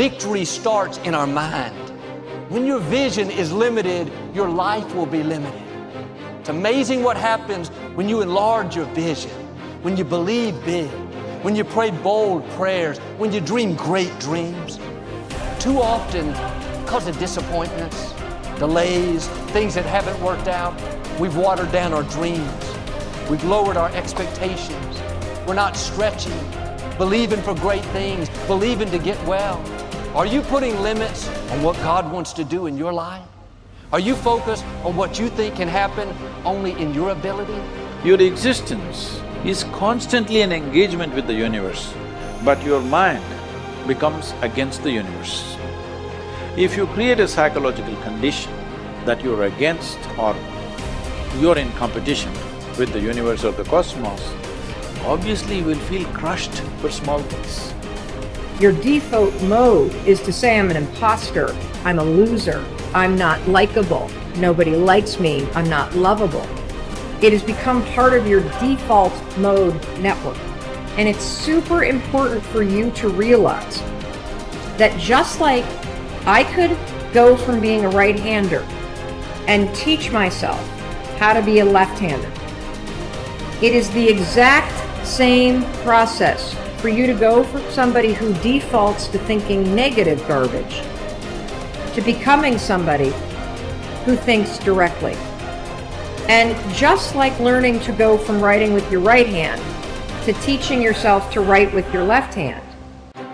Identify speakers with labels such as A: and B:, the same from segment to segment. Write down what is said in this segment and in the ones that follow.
A: victory starts in our mind. When your vision is limited, your life will be limited. It's amazing what happens when you enlarge your vision, when you believe big, when you pray bold prayers, when you dream great dreams. Too often, because of disappointments, delays, things that haven't worked out, we've watered down our dreams. We've lowered our expectations. We're not stretching, believing for great things, believing to get well. Are you putting limits on what God wants to do in your life? Are you focused on what you think can happen only in your ability?
B: Your existence is constantly an engagement with the universe, but your mind becomes against the universe. If you create a psychological condition that you're against or you're in competition with the universe or the cosmos, obviously you will feel crushed for small things.
C: Your default mode is to say, I'm an imposter, I'm a loser, I'm not likable, nobody likes me, I'm not lovable. It has become part of your default mode network. And it's super important for you to realize that just like I could go from being a right-hander and teach myself how to be a left-hander, it is the exact same process for you to go from somebody who defaults to thinking negative garbage to becoming somebody who thinks directly. And just like learning to go from writing with your right hand to teaching yourself to write with your left hand,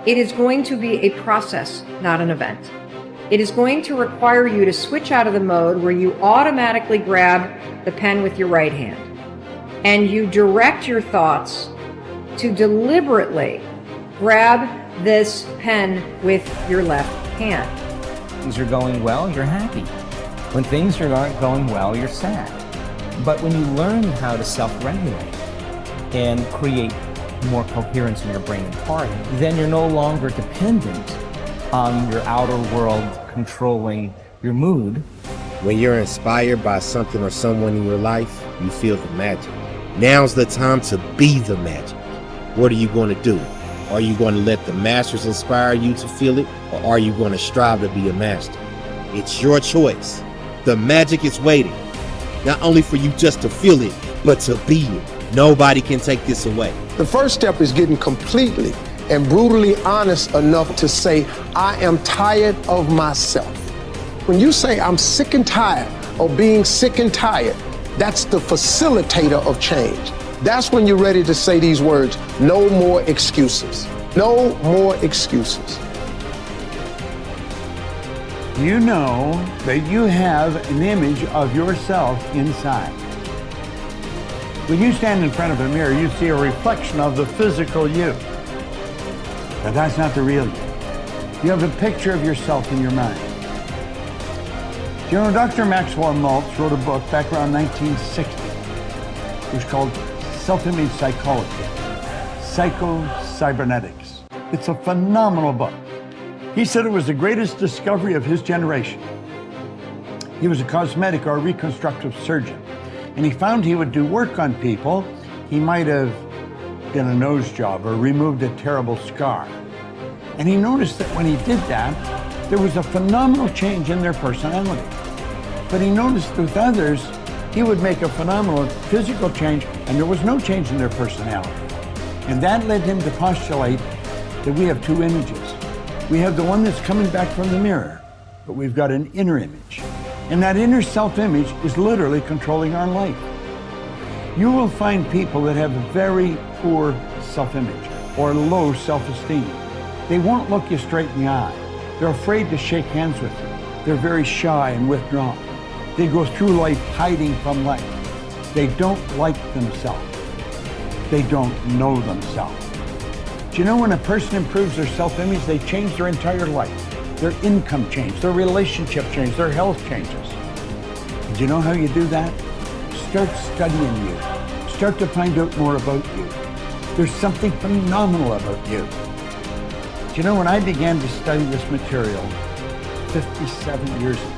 C: it is going to be a process, not an event. It is going to require you to switch out of the mode where you automatically grab the pen with your right hand and you direct your thoughts to deliberately grab this pen with your left hand.
D: Things are going well, you're happy. When things are not going well, you're sad. But when you learn how to self-regulate and create more coherence in your brain and heart, then you're no longer dependent on your outer world controlling your mood.
E: When you're inspired by something or someone in your life, you feel the magic. Now's the time to be the magic. What are you going to do? Are you going to let the masters inspire you to feel it, or are you going to strive to be a master? It's your choice. The magic is waiting, not only for you just to feel it, but to be it. Nobody can take this away.
F: The first step is getting completely and brutally honest enough to say, I am tired of myself. When you say I'm sick and tired of being sick and tired, that's the facilitator of change. That's when you're ready to say these words, no more excuses. No more excuses.
G: You know that you have an image of yourself inside. When you stand in front of a mirror, you see a reflection of the physical you. But that's not the real you. You have a picture of yourself in your mind. You know, Dr. Maxwell Maltz wrote a book back around 1960. It was called Self-Image Psychology, Psycho-Cybernetics. It's a phenomenal book. He said it was the greatest discovery of his generation. He was a cosmetic or reconstructive surgeon, and he found he would do work on people. He might have done a nose job or removed a terrible scar. And he noticed that when he did that, there was a phenomenal change in their personality. But he noticed with others, he would make a phenomenal physical change and there was no change in their personality. And that led him to postulate that we have two images. We have the one that's coming back from the mirror, but we've got an inner image. And that inner self-image is literally controlling our life. You will find people that have very poor self-image or low self-esteem. They won't look you straight in the eye. They're afraid to shake hands with you. They're very shy and withdrawn. They go through life hiding from life. They don't like themselves. They don't know themselves. Do you know when a person improves their self-image, they change their entire life. Their income changes, their relationship changes, their health changes. And do you know how you do that? Start studying you. Start to find out more about you. There's something phenomenal about you. Do you know when I began to study this material 57 years ago,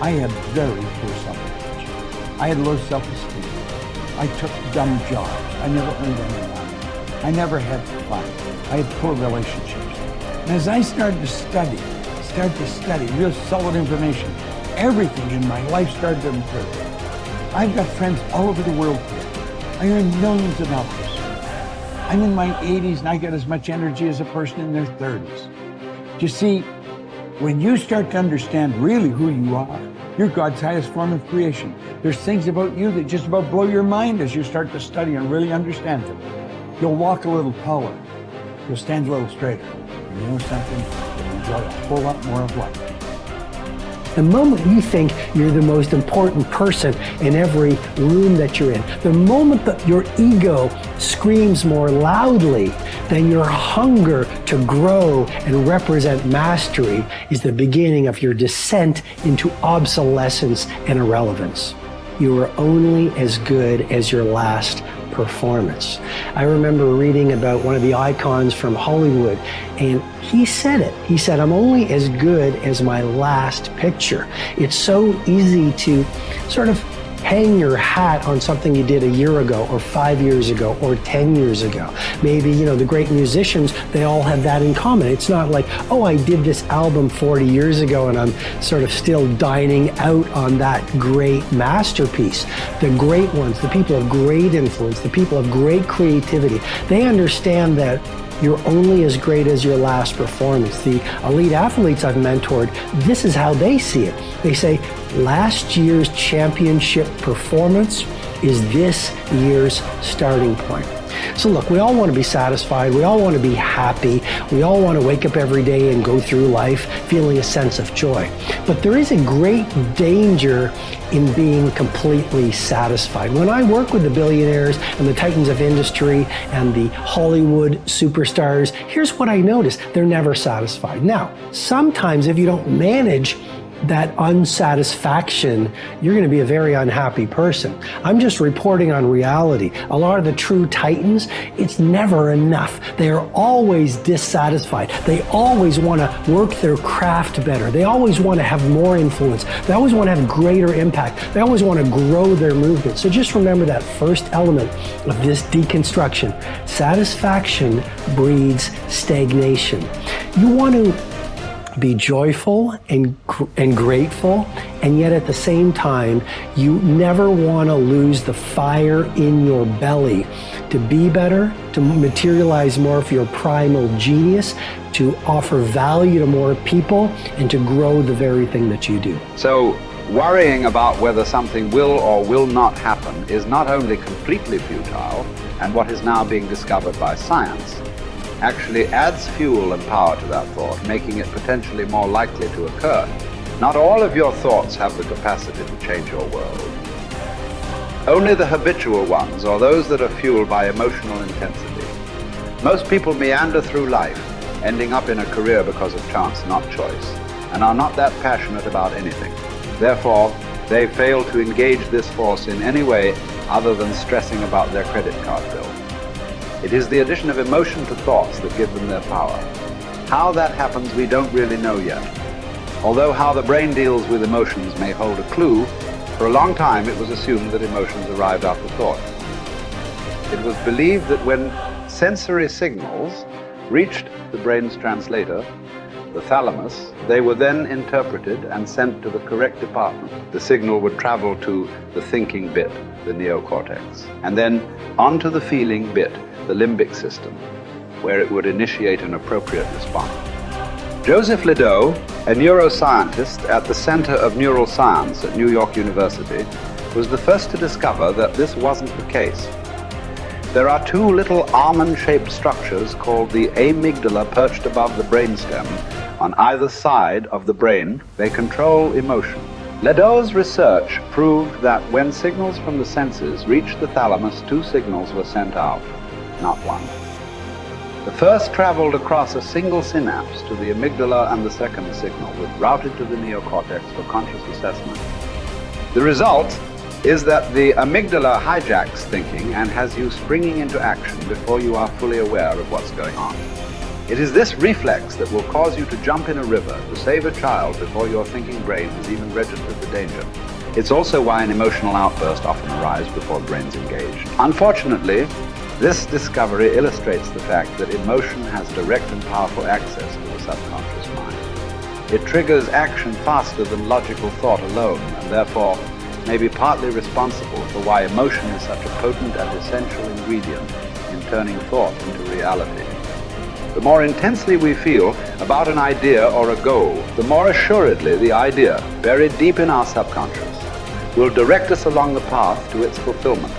G: I had very poor self-image. I had low self-esteem. I took dumb jobs. I never earned any money. I never had fun. I had poor relationships. And as I started to study real solid information, everything in my life started to improve. I've got friends all over the world here. I earn millions of dollars. I'm in my 80s and I got as much energy as a person in their 30s. You see, when you start to understand really who you are, you're God's highest form of creation. There's things about you that just about blow your mind as you start to study and really understand them. You'll walk a little taller. You'll stand a little straighter. And you know something? You'll enjoy a whole lot more of life.
F: The moment you think you're the most important person in every room that you're in, the moment that your ego screams more loudly than your hunger to grow and represent mastery is the beginning of your descent into obsolescence and irrelevance. You are only as good as your last performance. I remember reading about one of the icons from Hollywood, and he said it. He said, I'm only as good as my last picture. It's so easy to sort of hang your hat on something you did a year ago or 5 years ago or 10 years ago. Maybe, the great musicians, they all have that in common. It's not like, oh, I did this album 40 years ago and I'm sort of still dining out on that great masterpiece. The great ones, the people of great influence, the people of great creativity, they understand that you're only as great as your last performance. The elite athletes I've mentored, this is how they see it. They say, last year's championship performance is this year's starting point. So look, we all want to be satisfied. We all want to be happy. We all want to wake up every day and go through life feeling a sense of joy. But there is a great danger in being completely satisfied. When I work with the billionaires and the titans of industry and the Hollywood superstars, here's what I notice. They're never satisfied. Now, sometimes if you don't manage that unsatisfaction, you're going to be a very unhappy person. I'm just reporting on reality. A lot of the true titans, it's never enough. They are always dissatisfied. They always want to work their craft better. They always want to have more influence. They always want to have greater impact. They always want to grow their movement. So just remember that first element of this deconstruction. Satisfaction breeds stagnation. You want to be joyful and grateful, and yet at the same time, you never want to lose the fire in your belly to be better, to materialize more of your primal genius, to offer value to more people, and to grow the very thing that you do.
H: So, worrying about whether something will or will not happen is not only completely futile, and what is now being discovered by science, actually adds fuel and power to that thought, making it potentially more likely to occur. Not all of your thoughts have the capacity to change your world. Only the habitual ones, or those that are fueled by emotional intensity. Most people meander through life, ending up in a career because of chance, not choice, and are not that passionate about anything. Therefore, they fail to engage this force in any way other than stressing about their credit card bill. It is the addition of emotion to thoughts that give them their power. How that happens, we don't really know yet. Although how the brain deals with emotions may hold a clue, for a long time it was assumed that emotions arrived after thought. It was believed that when sensory signals reached the brain's translator, the thalamus, they were then interpreted and sent to the correct department. The signal would travel to the thinking bit, the neocortex, and then onto the feeling bit, the limbic system, where it would initiate an appropriate response. Joseph Ledoux, a neuroscientist at the Center of Neural Science at New York University, was the first to discover that this wasn't the case. There are two little almond-shaped structures called the amygdala perched above the brainstem on either side of the brain. They control emotion. Ledoux's research proved that when signals from the senses reached the thalamus, two signals were sent out, not one. The first traveled across a single synapse to the amygdala, and the second signal was routed to the neocortex for conscious assessment. The result is that the amygdala hijacks thinking and has you springing into action before you are fully aware of what's going on. It is this reflex that will cause you to jump in a river to save a child before your thinking brain has even registered the danger. It's also why an emotional outburst often arrives before the brain's engaged. Unfortunately, this discovery illustrates the fact that emotion has direct and powerful access to the subconscious mind. It triggers action faster than logical thought alone, and therefore may be partly responsible for why emotion is such a potent and essential ingredient in turning thought into reality. The more intensely we feel about an idea or a goal, the more assuredly the idea, buried deep in our subconscious, will direct us along the path to its fulfillment.